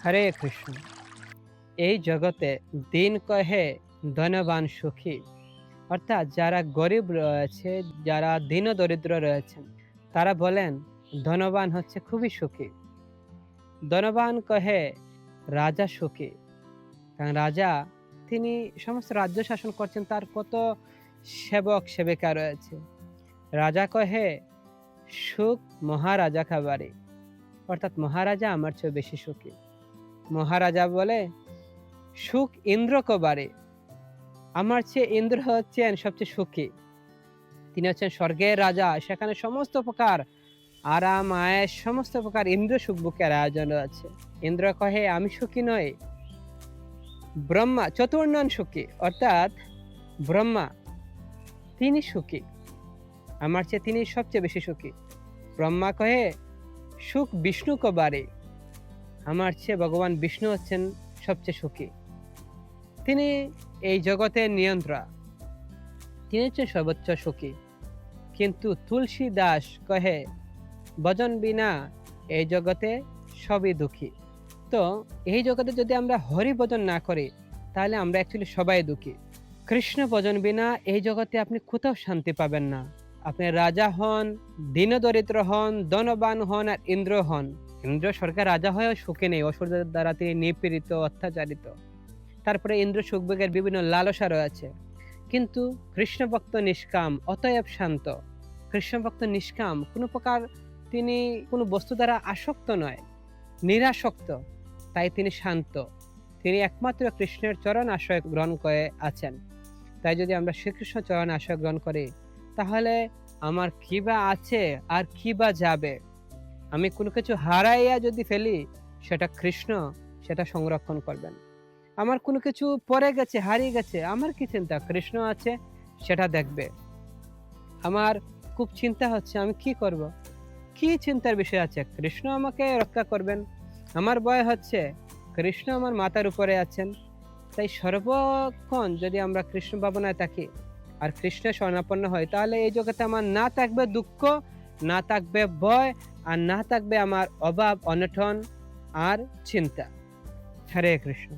হরে কৃষ্ণ। এই জগতে দিন কহে ধনবান সুখী, অর্থাৎ যারা গরিব রয়েছে, যারা দীন দরিদ্র রয়েছেন, তারা বলেন ধনবান হচ্ছে খুবই সুখী। ধনবান কহে রাজা সুখী, কারণ রাজা তিনি সমস্ত রাজ্য শাসন করছেন, তার কত সেবক সেবিকা রয়েছে। রাজা কহে সুখ মহারাজা খাবারে, অর্থাৎ মহারাজা আমার চেয়ে বেশি সুখী। মহারাজা বলে সুখ ইন্দ্র কবারে, আমার চেয়ে ইন্দ্র হচ্ছেন সবচেয়ে সুখী। তিনি হচ্ছেন স্বর্গের রাজা, সেখানে সমস্ত প্রকার আরাম আয়েস, সমস্ত প্রকার ইন্দ্র সুখ বুকের আয়োজন আছে। ইন্দ্র কহে আমি সুখী নই, ব্রহ্মা চতুর্ণন সুখী, অর্থাৎ ব্রহ্মা তিনি সুখী, আমার চেয়ে তিনি সবচেয়ে বেশি সুখী। ব্রহ্মা কহে সুখ বিষ্ণু কবারে, আমার চেয়ে ভগবান বিষ্ণু হচ্ছেন সবচেয়ে সুখী। তিনি এই জগতের নিয়ন্ত্রক, তিনি হচ্ছেন সর্বোচ্চ সুখী। কিন্তু তুলসী দাস কহে ভজন বিনা এই জগতে সবই দুঃখী। তো এই জগতে যদি আমরা হরি ভজন না করি, তাহলে আমরা অ্যাকচুয়ালি সবাই দুঃখী। কৃষ্ণ ভজন বিনা এই জগতে আপনি কোথাও শান্তি পাবেন না। আপনি রাজা হন, দীন দরিদ্র হন, ধনবান হন আর ইন্দ্র হন, ইন্দ্র স্বর্গের রাজা হয়েও সুখী নেই, অসুরদের দ্বারা তিনি নিপীড়িত, অত্যাচারিত। তারপরে ইন্দ্র সুখভোগের বিভিন্ন লালসা রয়েছে। কিন্তু কৃষ্ণ ভক্ত নিষ্কাম, অতএব শান্ত। কৃষ্ণ ভক্ত নিষ্কাম, কোনো প্রকার তিনি কোনো বস্তু দ্বারা আসক্ত নয়, নিরাসক্ত, তাই তিনি শান্ত। তিনি একমাত্র কৃষ্ণের চরণ আশ্রয় গ্রহণ করে আছেন। তাই যদি আমরা শ্রীকৃষ্ণ চরণ আশ্রয় গ্রহণ করি, তাহলে আমার কি বা আছে আর কি বা যাবে। আমি কোনো কিছু হারাইয়া যদি ফেলি, সেটা কৃষ্ণ সেটা সংরক্ষণ করবেন। আমার কোনো কিছু পড়ে গেছে, হারিয়ে গেছে, আমার কি চিন্তা, কৃষ্ণ আছে সেটা দেখবে। আমার খুব চিন্তা হচ্ছে, আমি কি করব, কি চিন্তার বিষয় আছে, কৃষ্ণ আমাকে রক্ষা করবেন। আমার ভয় হচ্ছে, কৃষ্ণ আমার মাথার উপরে আছেন। তাই সর্বক্ষণ যদি আমরা কৃষ্ণ ভাবনায় থাকি আর কৃষ্ণের শরণাপন্ন হই, তাহলে এই জগতে আমার না থাকবে দুঃখ, না থাকবে ভয়, আর না থাকবে আমার অভাব অনটন আর চিন্তা। হরে কৃষ্ণ।